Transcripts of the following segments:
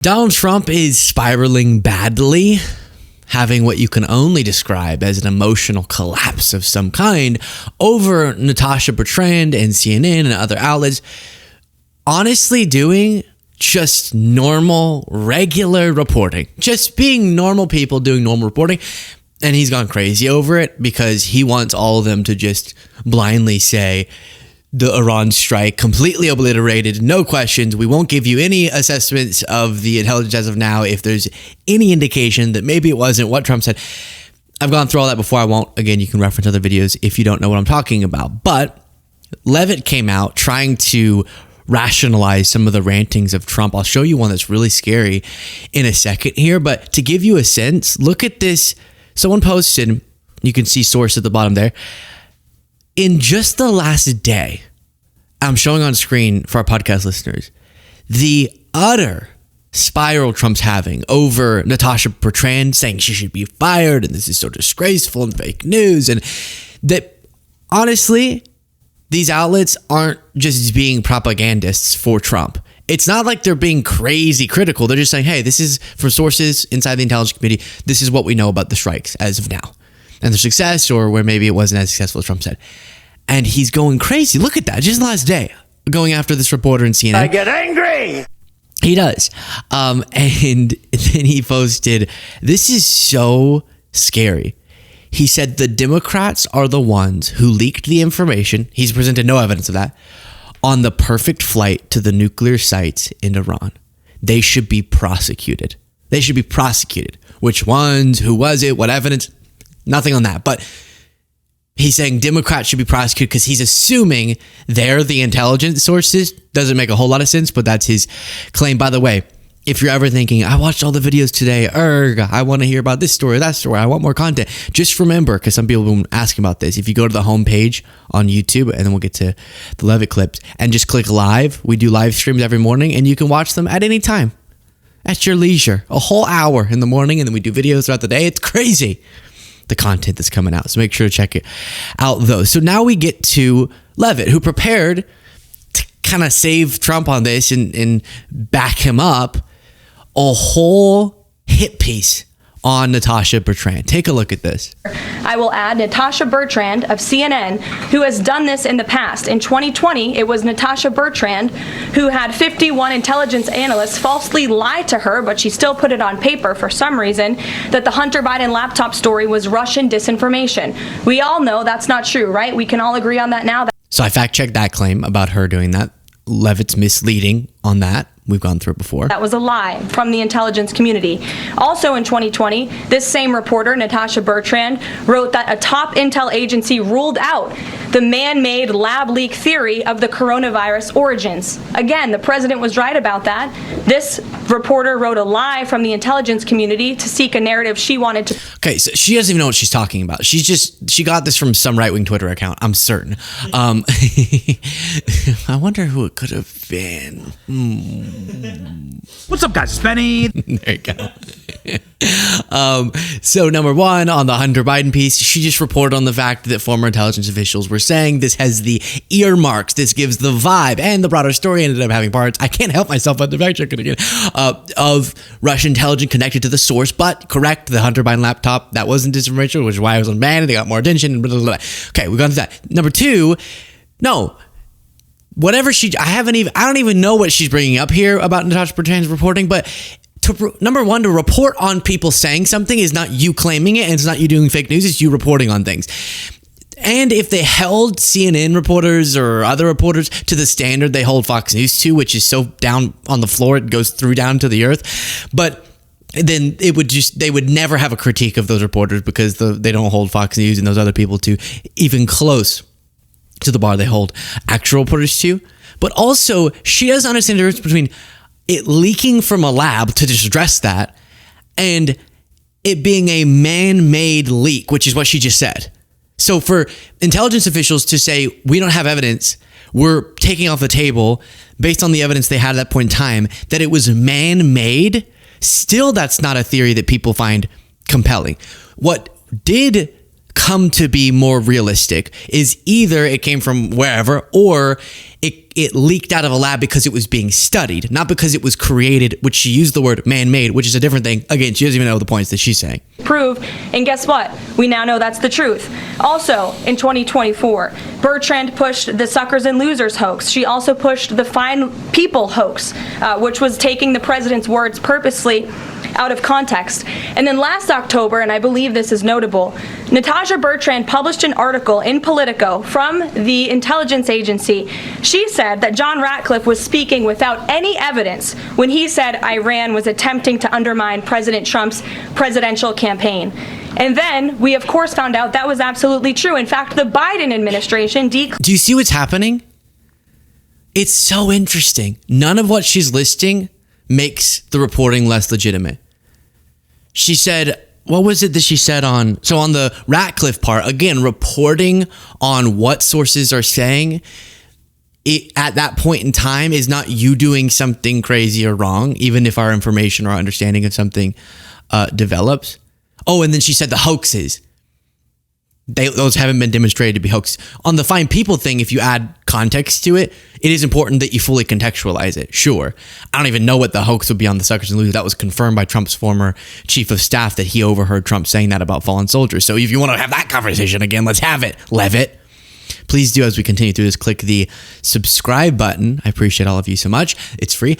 Donald Trump is spiraling badly, having what you can only describe as an emotional collapse of some kind over Natasha Bertrand and CNN and other outlets honestly doing just normal, regular reporting. Just being normal people doing normal reporting. And he's gone crazy over it because he wants all of them to just blindly say, the Iran strike completely obliterated, no questions. We won't give you any assessments of the intelligence as of now if there's any indication that maybe it wasn't what Trump said. I've gone through all that before. I won't. Again, you can reference other videos if you don't know what I'm talking about. But Leavitt came out trying to rationalize some of the rantings of Trump. I'll show you one that's really scary in a second here. But to give you a sense, look at this. Someone posted, you can see source at the bottom there. In just the last day, I'm showing on screen for our podcast listeners, the utter spiral Trump's having over Natasha Bertrand saying she should be fired and this is so disgraceful and fake news. And that honestly, these outlets aren't just being propagandists for Trump. It's not like they're being crazy critical. They're just saying, hey, this is from sources inside the intelligence community. This is what we know about the strikes as of now. And their success, or where maybe it wasn't as successful as Trump said. And he's going crazy. Look at that. Just last day, going after this reporter in CNN. I get angry. He does. And then he posted, this is so scary. He said the Democrats are the ones who leaked the information. He's presented no evidence of that. On the perfect flight to the nuclear sites in Iran. They should be prosecuted. They should be prosecuted. Which ones? Who was it? What evidence? Nothing on that. But he's saying Democrats should be prosecuted because he's assuming they're the intelligence sources. Doesn't make a whole lot of sense, but that's his claim. By the way, if you're ever thinking, I watched all the videos today, I want to hear about this story, that story, I want more content. Just remember, because some people have been asking about this, if you go to the homepage on YouTube, and then we'll get to the Leavitt clips, and just click live. We do live streams every morning, and you can watch them at any time, at your leisure, a whole hour in the morning, and then we do videos throughout the day. It's crazy, the content that's coming out. So make sure to check it out, though. So now we get to Leavitt, who prepared to kind of save Trump on this and back him up. A whole hit piece on Natasha Bertrand. Take a look at this. I will add Natasha Bertrand of CNN, who has done this in the past. In 2020, it was Natasha Bertrand who had 51 intelligence analysts falsely lie to her, but she still put it on paper for some reason, that the Hunter Biden laptop story was Russian disinformation. We all know that's not true, right? We can all agree on that now. So I fact-checked that claim about her doing that. Leavitt's misleading on that. We've gone through it before. That was a lie from the intelligence community. Also in 2020, this same reporter, Natasha Bertrand, wrote that a top intel agency ruled out the man-made lab leak theory of the coronavirus origins. Again, the president was right about that. This reporter wrote a lie from the intelligence community to seek a narrative she wanted to. Okay, so she doesn't even know what she's talking about. She got this from some right-wing Twitter account, I'm certain. I wonder who it could have been. What's up, guys? It's Benny. There you go. So number one, on the Hunter Biden piece, she just reported on the fact that former intelligence officials were saying this has the earmarks, this gives the vibe, and the broader story ended up having parts, I can't help myself but the fact check it again, of Russian intelligence connected to the source, but correct, the Hunter Biden laptop, that wasn't disinformation, which is why it was unbanned, they got more attention, blah, blah, blah. Okay, we got to that. Number two, no, whatever I don't even know what she's bringing up here about Natasha Bertrand's reporting, but number one, to report on people saying something is not you claiming it, and it's not you doing fake news, it's you reporting on things. And if they held CNN reporters or other reporters to the standard they hold Fox News to, which is so down on the floor, it goes through down to the earth, but then they would never have a critique of those reporters because they don't hold Fox News and those other people to even close to the bar they hold actual reporters to. But also, she doesn't understand the difference between it leaking from a lab, to just address that, and it being a man-made leak, which is what she just said. So for intelligence officials to say, we don't have evidence, we're taking off the table based on the evidence they had at that point in time, that it was man-made, still that's not a theory that people find compelling. What did come to be more realistic is either it came from wherever, or it leaked out of a lab because it was being studied, not because it was created, which she used the word man-made, which is a different thing. Again, she doesn't even know the points that she's saying. Prove, and guess what? We now know that's the truth. Also, in 2024, Bertrand pushed the suckers and losers hoax. She also pushed the fine people hoax, which was taking the president's words purposely out of context. And then last October, and I believe this is notable, Natasha Bertrand published an article in Politico from the intelligence agency. She said that John Ratcliffe was speaking without any evidence when he said Iran was attempting to undermine President Trump's presidential campaign. And then we, of course, found out that was absolutely true. In fact, the Biden administration Do you see what's happening? It's so interesting. None of what she's listing makes the reporting less legitimate. She said, what was it that she said on the Ratcliffe part, again, reporting on what sources are saying, it, at that point in time, is not you doing something crazy or wrong, even if our information or our understanding of something develops. Oh, and then she said the hoaxes. Those haven't been demonstrated to be hoaxes. On the fine people thing, if you add context to it, it is important that you fully contextualize it. Sure. I don't even know what the hoax would be on the suckers and losers. That was confirmed by Trump's former chief of staff that he overheard Trump saying that about fallen soldiers. So if you want to have that conversation again, let's have it, Leavitt. Please do, as we continue through this, click the subscribe button. I appreciate all of you so much. It's free.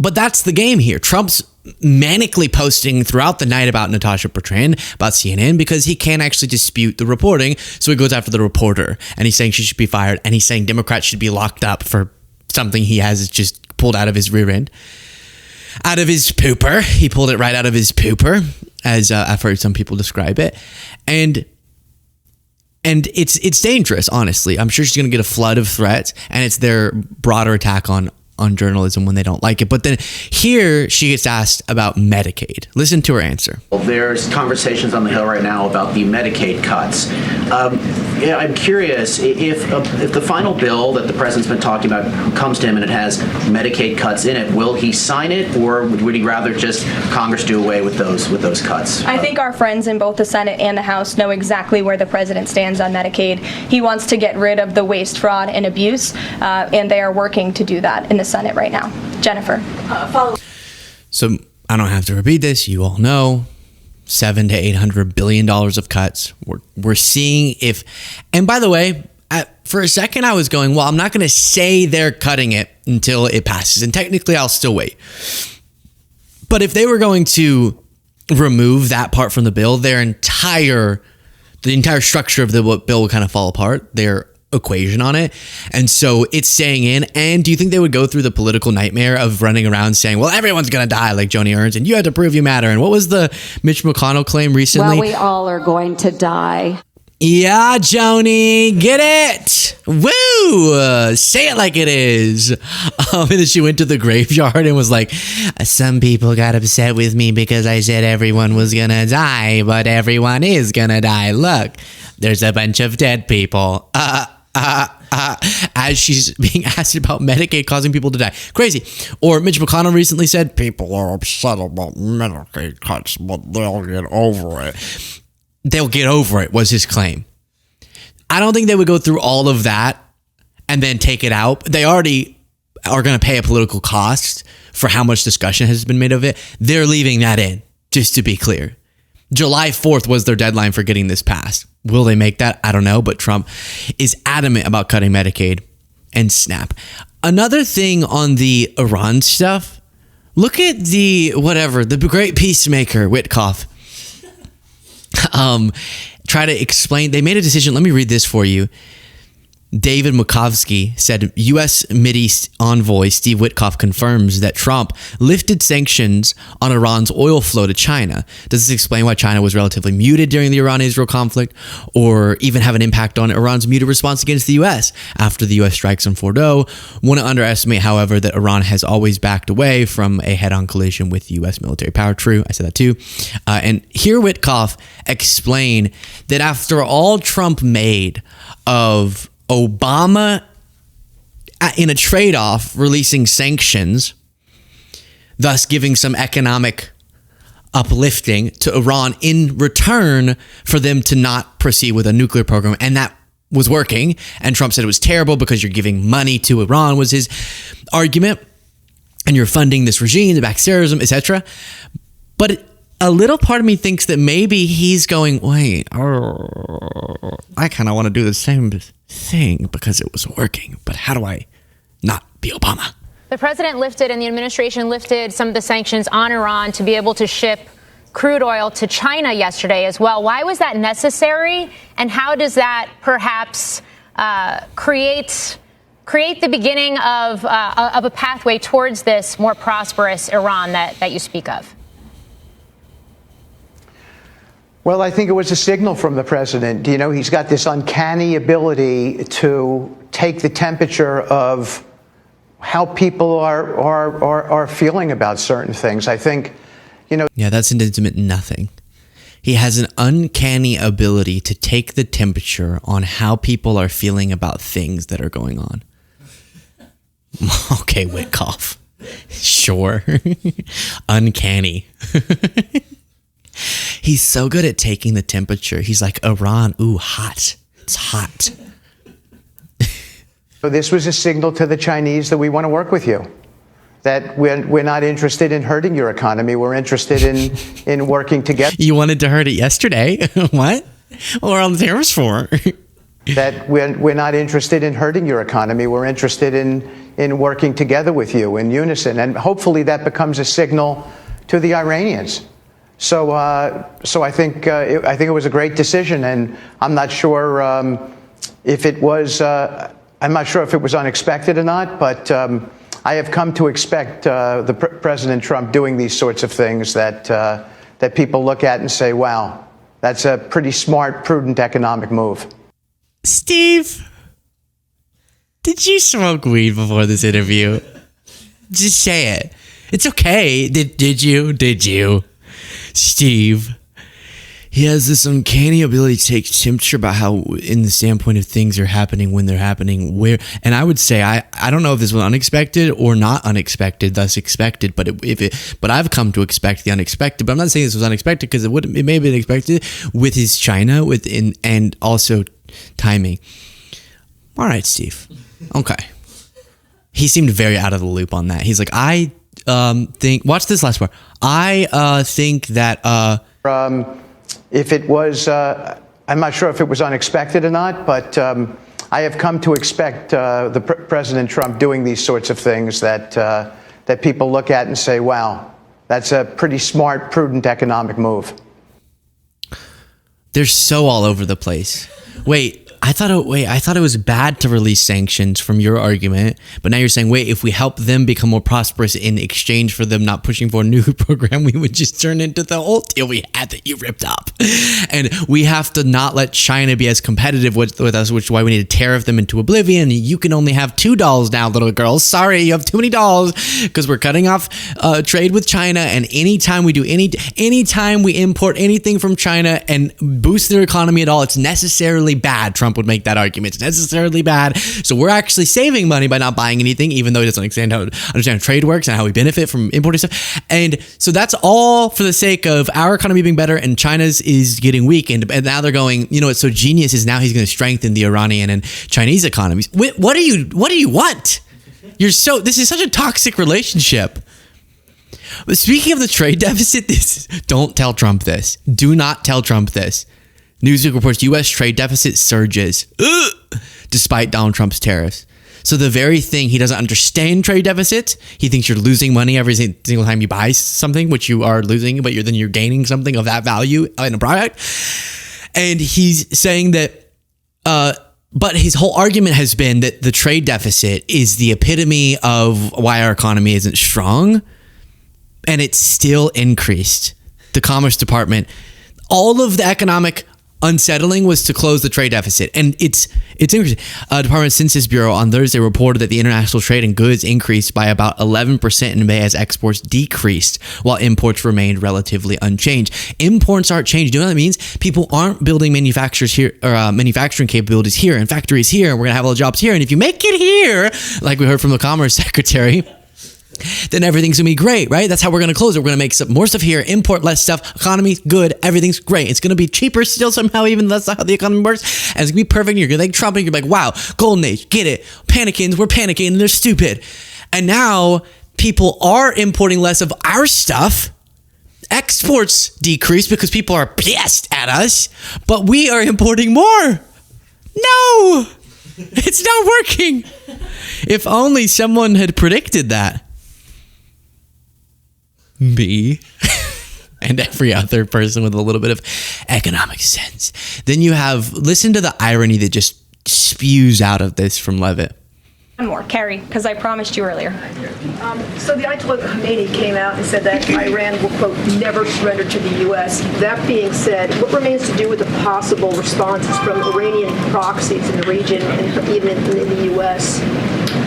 But that's the game here. Trump's manically posting throughout the night about Natasha Bertrand, about CNN, because he can't actually dispute the reporting. So he goes after the reporter, and he's saying she should be fired, and he's saying Democrats should be locked up for something he has just pulled out of his rear end. Out of his pooper. He pulled it right out of his pooper, as I've heard some people describe it. And it's dangerous, honestly. I'm sure she's going to get a flood of threats, and it's their broader attack on journalism when they don't like it. But then here she gets asked about Medicaid. Listen to her answer. Well, there's conversations on the Hill right now about the Medicaid cuts. I'm curious if the final bill that the president's been talking about comes to him and it has Medicaid cuts in it, will he sign it, or would he rather just Congress do away with those cuts? I think our friends in both the Senate and the House know exactly where the president stands on Medicaid. He wants to get rid of the waste, fraud, and abuse, and they are working to do that in the Senate right now. Jennifer. So I don't have to repeat this. You all know. $700 to $800 billion of cuts. We're seeing if, and by the way, for a second I was going, well, I'm not going to say they're cutting it until it passes, and technically I'll still wait. But if they were going to remove that part from the bill, the entire structure of the bill would kind of fall apart. Their equation on it. And so it's staying in. And do you think they would go through the political nightmare of running around saying, well, everyone's going to die like Joni Ernst, and you had to prove you matter? And what was the Mitch McConnell claim recently? Well, we all are going to die. Yeah, Joni, get it. Woo! Say it like it is. And then she went to the graveyard and was like, some people got upset with me because I said everyone was going to die, but everyone is going to die. Look, there's a bunch of dead people. As she's being asked about Medicaid causing people to die. Crazy. Or Mitch McConnell recently said, people are upset about Medicaid cuts, but they'll get over it. They'll get over it, was his claim. I don't think they would go through all of that and then take it out. They already are going to pay a political cost for how much discussion has been made of it. They're leaving that in, just to be clear. July 4th was their deadline for getting this passed. Will they make that? I don't know, but Trump is adamant about cutting Medicaid and SNAP. Another thing on the Iran stuff, look at the great peacemaker, Witkoff. Try to explain. They made a decision. Let me read this for you. David Makovsky said U.S. Mideast envoy Steve Witkoff confirms that Trump lifted sanctions on Iran's oil flow to China. Does this explain why China was relatively muted during the Iran-Israel conflict, or even have an impact on Iran's muted response against the U.S. after the U.S. strikes on Fordo? Want to underestimate, however, that Iran has always backed away from a head-on collision with U.S. military power. True, I said that too. And here Witkoff explained that after all Trump made of Obama, in a trade-off, releasing sanctions, thus giving some economic uplifting to Iran in return for them to not proceed with a nuclear program, and that was working, and Trump said it was terrible because you're giving money to Iran, was his argument, and you're funding this regime to back terrorism, etc. But a little part of me thinks that maybe he's going, wait, I kind of want to do the same thing because it was working, but how do I not be Obama? The president lifted and the administration lifted some of the sanctions on Iran to be able to ship crude oil to China yesterday as well. Why was that necessary? And how does that perhaps create the beginning of a pathway towards this more prosperous Iran that you speak of? Well, I think it was a signal from the president. You know, he's got this uncanny ability to take the temperature of how people are feeling about certain things. I think, you know. Yeah, that's an intimate nothing. He has an uncanny ability to take the temperature on how people are feeling about things that are going on. Okay, Witkoff. Sure. Uncanny. He's so good at taking the temperature. He's like, Iran, ooh, hot. It's hot. So this was a signal to the Chinese that we want to work with you, that we're not interested in hurting your economy. We're interested in working together. You wanted to hurt it yesterday. What? What are all the tariffs for? That we're not interested in hurting your economy. We're interested in working together with you in unison. And hopefully that becomes a signal to the Iranians. So I think it was a great decision. And I'm not sure if it was unexpected or not, but I have come to expect President Trump doing these sorts of things that people look at and say, wow, that's a pretty smart, prudent economic move. Steve, did you smoke weed before this interview? Just say it. It's okay. Did you? Steve. He has this uncanny ability to take temperature about how, in the standpoint of things are happening, when they're happening, where. And I would say I don't know if this was unexpected or not unexpected, thus expected. But but I've come to expect the unexpected. But I'm not saying this was unexpected because it may have been expected with his China and also timing. All right, Steve. Okay. He seemed very out of the loop on that. He's like, I think. Watch this last part. I think that. If it was, I'm not sure if it was unexpected or not, but I have come to expect President Trump doing these sorts of things that people look at and say, wow, that's a pretty smart, prudent economic move. They're so all over the place. I thought it was bad to release sanctions from your argument, but now you're saying, if we help them become more prosperous in exchange for them not pushing for a new program, we would just turn into the old deal we had that you ripped up. And we have to not let China be as competitive with us, which is why we need to tariff them into oblivion. You can only have $2 now, little girls. Sorry, you have too many dolls because we're cutting off trade with China. And anytime we do anytime we import anything from China and boost their economy at all, it's necessarily bad. Trump would make that argument. It's necessarily bad. So we're actually saving money by not buying anything, even though he doesn't understand how trade works and how we benefit from importing stuff. And so that's all for the sake of our economy being better and China's is getting weak. And now they're going, what's so genius is now he's going to strengthen the Iranian and Chinese economies. What do you want? This is such a toxic relationship. But speaking of the trade deficit, don't tell Trump this. Do not tell Trump this. Newsweek reports U.S. trade deficit surges despite Donald Trump's tariffs. So the very thing he doesn't understand trade deficits, he thinks you're losing money every single time you buy something, which you are losing, but then you're gaining something of that value in a product. And he's saying that, but his whole argument has been that the trade deficit is the epitome of why our economy isn't strong, and it's still increased. The Commerce Department, all of the economic unsettling was to close the trade deficit, and it's interesting. Department Census Bureau on Thursday reported that the international trade in goods increased by about 11% in May as exports decreased, while imports remained relatively unchanged. Imports aren't changed. You know what that means? People aren't building manufacturers here or manufacturing capabilities here and factories here, and we're gonna have all the jobs here. And if you make it here, like we heard from the Commerce Secretary, then everything's gonna be great, right? That's how we're gonna close it. We're gonna make some more stuff here, import less stuff, economy good, everything's great. It's gonna be cheaper still somehow, even that's not how the economy works. And it's gonna be perfect. You're gonna like Trump and you're like, wow, golden age, get it. Panicking, we're panicking and they're stupid. And now people are importing less of our stuff. Exports decrease because people are pissed at us, but we are importing more. No, it's not working. If only someone had predicted that. Me and every other person with a little bit of economic sense. Then you have, listen to the irony that just spews out of this from Leavitt. One more, Carrie, because I promised you earlier. So the Ayatollah Khomeini came out and said that Iran will, quote, never surrender to the U.S. That being said, what remains to do with the possible responses from Iranian proxies in the region and even in the U.S.?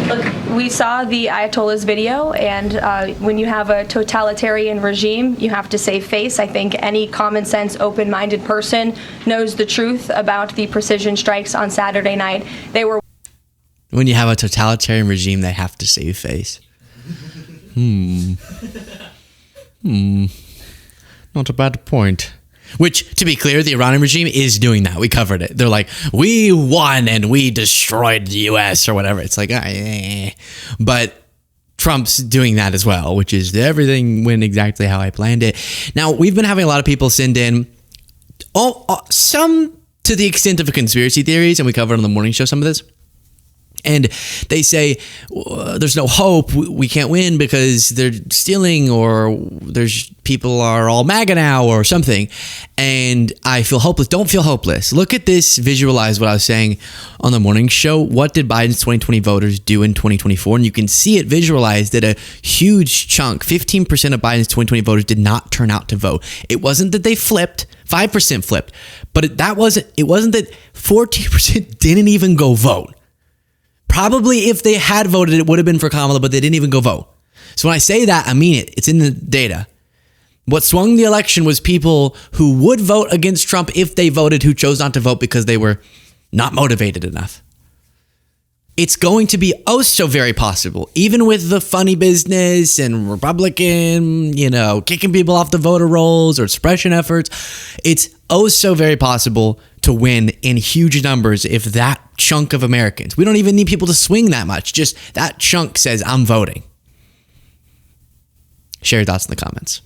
Look, we saw the Ayatollah's video, and when you have a totalitarian regime, you have to save face. I think any common sense, open-minded person knows the truth about the precision strikes on Saturday night. They were. When you have a totalitarian regime, they have to save face. Not a bad point. Which, to be clear, the Iranian regime is doing that. We covered it. They're like, we won and we destroyed the U.S. or whatever. It's like, but Trump's doing that as well, which is everything went exactly how I planned it. Now, we've been having a lot of people send in some to the extent of conspiracy theories, and we covered on the morning show some of this. And they say, there's no hope, we can't win because they're stealing, or there's people are all MAGA now or something. And I feel hopeless. Don't feel hopeless. Look at this, visualize what I was saying on the morning show. What did Biden's 2020 voters do in 2024? And you can see it visualized that a huge chunk, 15% of Biden's 2020 voters did not turn out to vote. It wasn't that they flipped, 5% flipped, but it wasn't that 14% didn't even go vote. Probably if they had voted, it would have been for Kamala, but they didn't even go vote. So when I say that, I mean it. It's in the data. What swung the election was people who would vote against Trump if they voted, who chose not to vote because they were not motivated enough. It's going to be oh so very possible, even with the funny business and Republican, kicking people off the voter rolls or suppression efforts. It's oh so very possible to win in huge numbers if that chunk of Americans, we don't even need people to swing that much, just that chunk says, I'm voting. Share your thoughts in the comments.